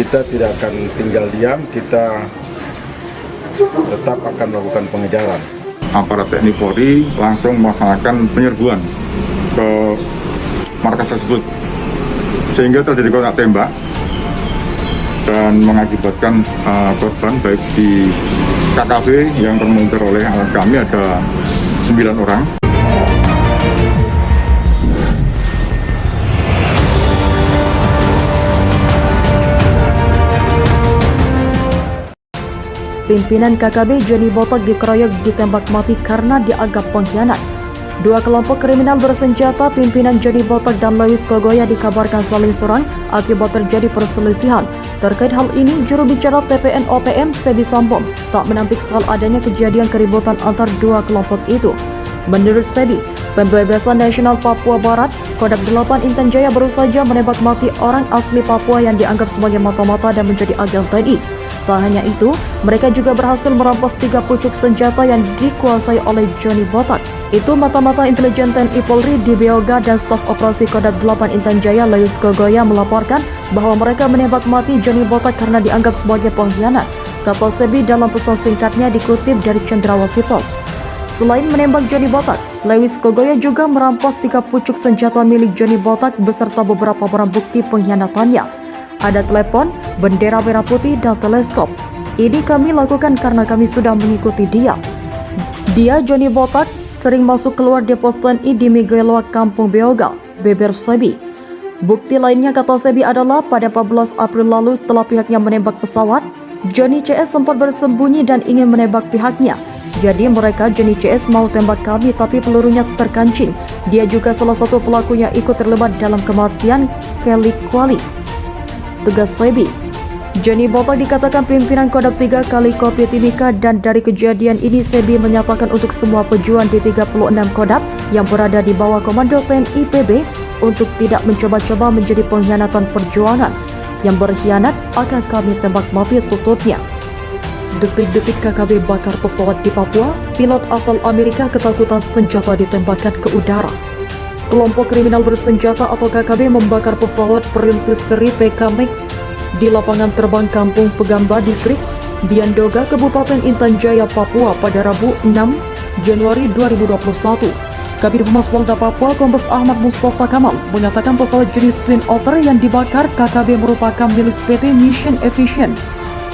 kita tidak akan tinggal diam, kita tetap akan melakukan pengejaran. Aparat TNI Polri langsung melaksanakan penyerbuan ke markas tersebut, sehingga terjadi kontak tembak dan mengakibatkan korban baik di KKB yang termonitor oleh alat kami ada 9 orang. Pimpinan KKB Johnny Botak dikeroyok ditembak mati karena dianggap pengkhianat. Dua kelompok kriminal bersenjata pimpinan Johnny Botak dan Lewis Kogoya dikabarkan saling serang akibat terjadi perselisihan. Terkait hal ini, juru bicara TPN OPM Sebi Sambom tak menampik soal adanya kejadian keributan antar dua kelompok itu. Menurut Sebi, Pembebasan Nasional Papua Barat, Kodak 8 Intan Jaya baru saja menembak mati orang asli Papua yang dianggap sebagai mata-mata dan menjadi agen TNI. Tak hanya itu, mereka juga berhasil merampas 3 pucuk senjata yang dikuasai oleh Johnny Botak. Itu mata-mata intelijen TNI Polri di Beoga dan staf operasi Kodak 8 Intan Jaya Lewis Kogoya melaporkan bahwa mereka menembak mati Johnny Botak karena dianggap sebagai pengkhianat. Kata Sebi dalam pesan singkatnya dikutip dari Cendrawasih Pos. Selain menembak Johnny Botak, Lewis Kogoya juga merampas 3 pucuk senjata milik Johnny Botak beserta beberapa barang bukti pengkhianatannya. Ada telepon, bendera merah putih, dan teleskop. Ini kami lakukan karena kami sudah mengikuti dia. Dia, Johnny Botak, sering masuk keluar di pos TNI di Migeloa, Kampung Beoga, beber Sebi. Bukti lainnya, kata Sebi, adalah pada 14 April lalu setelah pihaknya menembak pesawat, Johnny CS sempat bersembunyi dan ingin menembak pihaknya. Jadi mereka, Johnny CS, mau tembak kami tapi pelurunya terkancing. Dia juga salah satu pelaku yang ikut terlibat dalam kematian Kelly Kuali. Tegas Sebi. Johnny Botak dikatakan pimpinan Kodak 3 kali Kopi Timika, dan dari kejadian ini Sebi menyatakan untuk semua pejuang di 36 Kodak yang berada di bawah komando TNI PB untuk tidak mencoba-coba menjadi pengkhianatan perjuangan. Yang berkhianat akan kami tembak mati, tutupnya. Detik-detik KKB bakar pesawat di Papua, pilot asal Amerika ketakutan senjata ditembakkan ke udara. Kelompok kriminal bersenjata atau KKB membakar pesawat perintis seri PK Max di lapangan terbang Kampung Pegamba, Distrik Biandoga, Kabupaten Intan Jaya, Papua pada Rabu 6 Januari 2021. Kabid Humas Polda Papua Kombes Ahmad Mustafa Kamal mengatakan pesawat jenis Twin Otter yang dibakar KKB merupakan milik PT Mission Efficient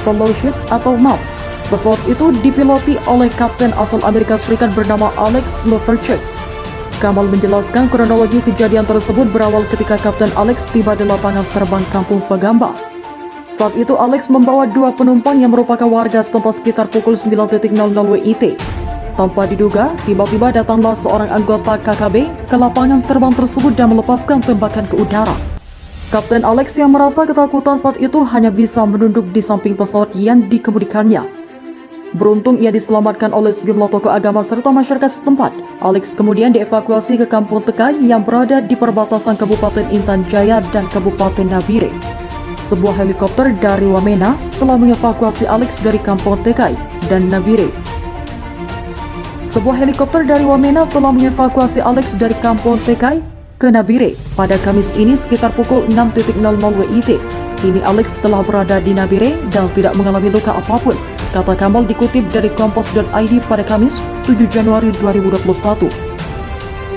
Propulsion atau MAP. Pesawat itu dipiloti oleh kapten asal Amerika Serikat bernama Alex Loverchuk. Kamal menjelaskan kronologi kejadian tersebut berawal ketika Kapten Alex tiba di lapangan terbang Kampung Pegamba. Saat itu Alex membawa 2 penumpang yang merupakan warga setempat sekitar pukul 9.00 WIT. Tanpa diduga, tiba-tiba datanglah seorang anggota KKB ke lapangan terbang tersebut dan melepaskan tembakan ke udara. Kapten Alex yang merasa ketakutan saat itu hanya bisa menunduk di samping pesawat yang dikemudikannya. Beruntung ia diselamatkan oleh sejumlah tokoh agama serta masyarakat setempat. Alex kemudian dievakuasi ke Kampung Tekai yang berada di perbatasan Kabupaten Intan Jaya dan Kabupaten Nabire. Sebuah helikopter dari Wamena telah mengevakuasi Alex dari Kampung Tekai dan Nabire. Sebuah helikopter dari Wamena telah mengevakuasi Alex dari Kampung Tekai ke Nabire pada Kamis ini sekitar pukul 6.00 WIT. Kini Alex telah berada di Nabire dan tidak mengalami luka apapun, kata Kamal dikutip dari Kompos.id pada Kamis 7 Januari 2021.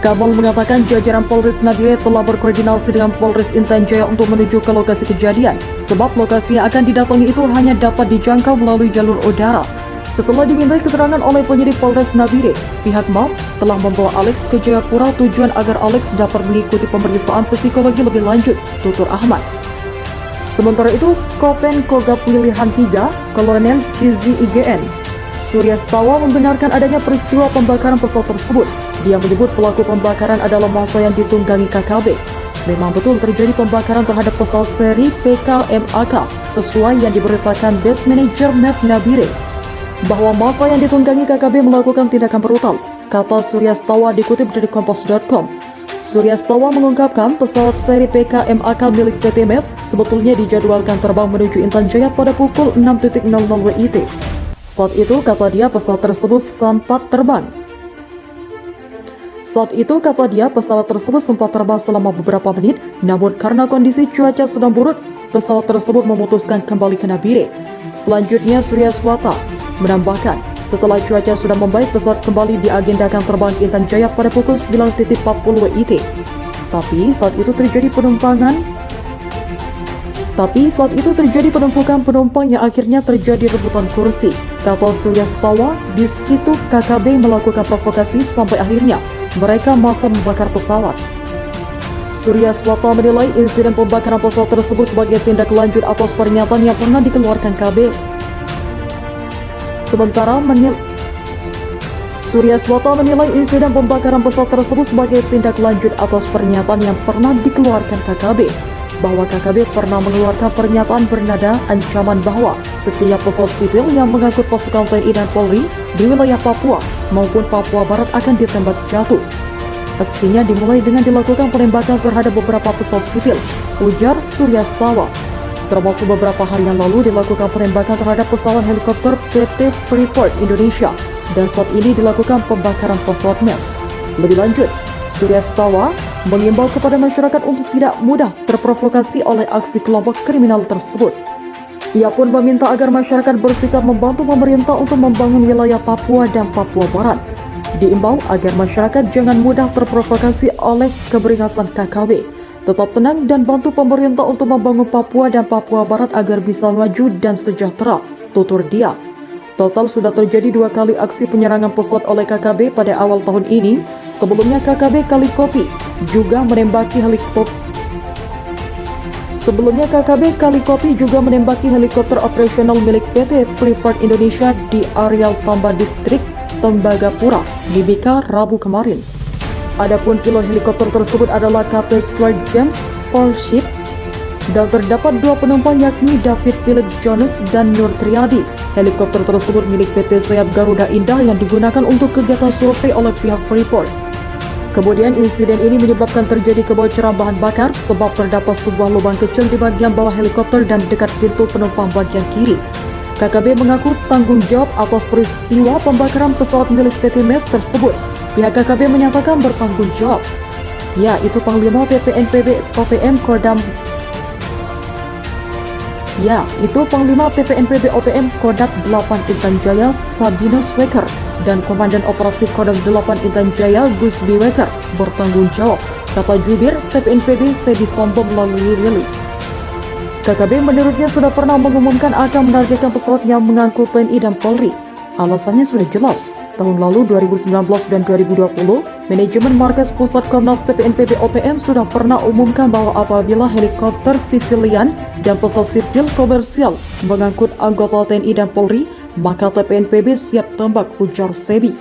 Kamal mengatakan jajaran Polres Nabire telah berkoordinasi dengan Polres Intan Jaya untuk menuju ke lokasi kejadian, sebab lokasi yang akan didatangi itu hanya dapat dijangkau melalui jalur udara. Setelah dimintai keterangan oleh penyidik Polres Nabire, pihak MAP telah membawa Alex ke Jayapura tujuan agar Alex dapat mengikuti pemeriksaan psikologi lebih lanjut, tutur Ahmad. Sementara itu, Kopen Kogab Pilihan 3, Kolonel Cizi IGN Surya Setawa membenarkan adanya peristiwa pembakaran pesawat tersebut. Dia menyebut pelaku pembakaran adalah massa yang ditunggangi KKB. Memang betul terjadi pembakaran terhadap pesawat seri PKMAK sesuai yang diberitakan Base Manager MEF Nabire, bahwa massa yang ditunggangi KKB melakukan tindakan brutal, kata Surya Setawa dikutip dari Kompas.com. Surya Setawa mengungkapkan pesawat seri PKMAK milik PT MEF sebetulnya dijadwalkan terbang menuju Intan Jaya pada pukul 6.00 WIT. Saat itu, kata dia, pesawat tersebut sempat terbang. Saat itu, kata dia, pesawat tersebut sempat terbang selama beberapa menit, namun karena kondisi cuaca sedang buruk, pesawat tersebut memutuskan kembali ke Nabire. Selanjutnya, Surya Swata menambahkan, setelah cuaca sudah membaik, pesawat kembali diagendakan terbang ke Intan Jaya pada pukul 9.40 WIT. Tapi saat itu terjadi penumpukan penumpang yang akhirnya terjadi rebutan kursi. Kata Surya Swata, di situ KKB melakukan provokasi sampai akhirnya mereka masa membakar pesawat. Surya Swata menilai insiden pembakaran pesawat tersebut sebagai tindak lanjut atas pernyataan yang pernah dikeluarkan KB. Surya Swata menilai insiden pembakaran pesawat tersebut sebagai tindak lanjut atas pernyataan yang pernah dikeluarkan KKB, bahwa KKB pernah mengeluarkan pernyataan bernada ancaman bahwa setiap pesawat sipil yang mengangkut pasukan TNI dan Polri di wilayah Papua maupun Papua Barat akan ditembak jatuh. Aksinya dimulai dengan dilakukan penembakan terhadap beberapa pesawat sipil, ujar Surya Swata. Termasuk beberapa hari yang lalu dilakukan penembakan terhadap pesawat helikopter PT Freeport Indonesia, dan saat ini dilakukan pembakaran pesawatnya. Lebih lanjut, Surya Swata mengimbau kepada masyarakat untuk tidak mudah terprovokasi oleh aksi kelompok kriminal tersebut. Ia pun meminta agar masyarakat bersikap membantu pemerintah untuk membangun wilayah Papua dan Papua Barat. Diimbau agar masyarakat jangan mudah terprovokasi oleh keberingasan KKB. Tetap tenang dan bantu pemerintah untuk membangun Papua dan Papua Barat agar bisa maju dan sejahtera, tutur dia. Total sudah terjadi 2 kali aksi penyerangan pesawat oleh KKB pada awal tahun ini. Sebelumnya KKB Kalikopi juga menembaki helikopter operasional milik PT Freeport Indonesia di areal Tamba Distrik Tembagapura, Mimika, Rabu kemarin. Adapun pilot helikopter tersebut adalah Kapten Stuart James Forsyth, dan terdapat 2 penumpang yakni David Philip Jones dan Nur Triadi. Helikopter tersebut milik PT Sayap Garuda Indah yang digunakan untuk kegiatan survei oleh pihak Freeport. Kemudian insiden ini menyebabkan terjadi kebocoran bahan bakar sebab terdapat sebuah lubang kecil di bagian bawah helikopter dan dekat pintu penumpang bagian kiri. KKB mengaku tanggung jawab atas peristiwa pembakaran pesawat milik PT MEF tersebut. Pihak KKB menyatakan bertanggung jawab, yaitu Panglima TPNPB OPM Kodat 8 Intan Jaya Sabinus Weker dan Komandan Operasi Kodam 8 Intan Jaya Gusbi Weker bertanggung jawab, kata jubir TPNPB Sedi Sambo melalui rilis. KKB menurutnya sudah pernah mengumumkan akan menargetkan pesawat yang mengangkut TNI dan Polri. Alasannya sudah jelas. Tahun lalu 2019 dan 2020, manajemen Markas Pusat Komnas TPNPB OPM sudah pernah umumkan bahwa apabila helikopter sivilian dan pesawat sipil komersial mengangkut anggota TNI dan Polri, maka TPNPB siap tembak, ujar Sebi.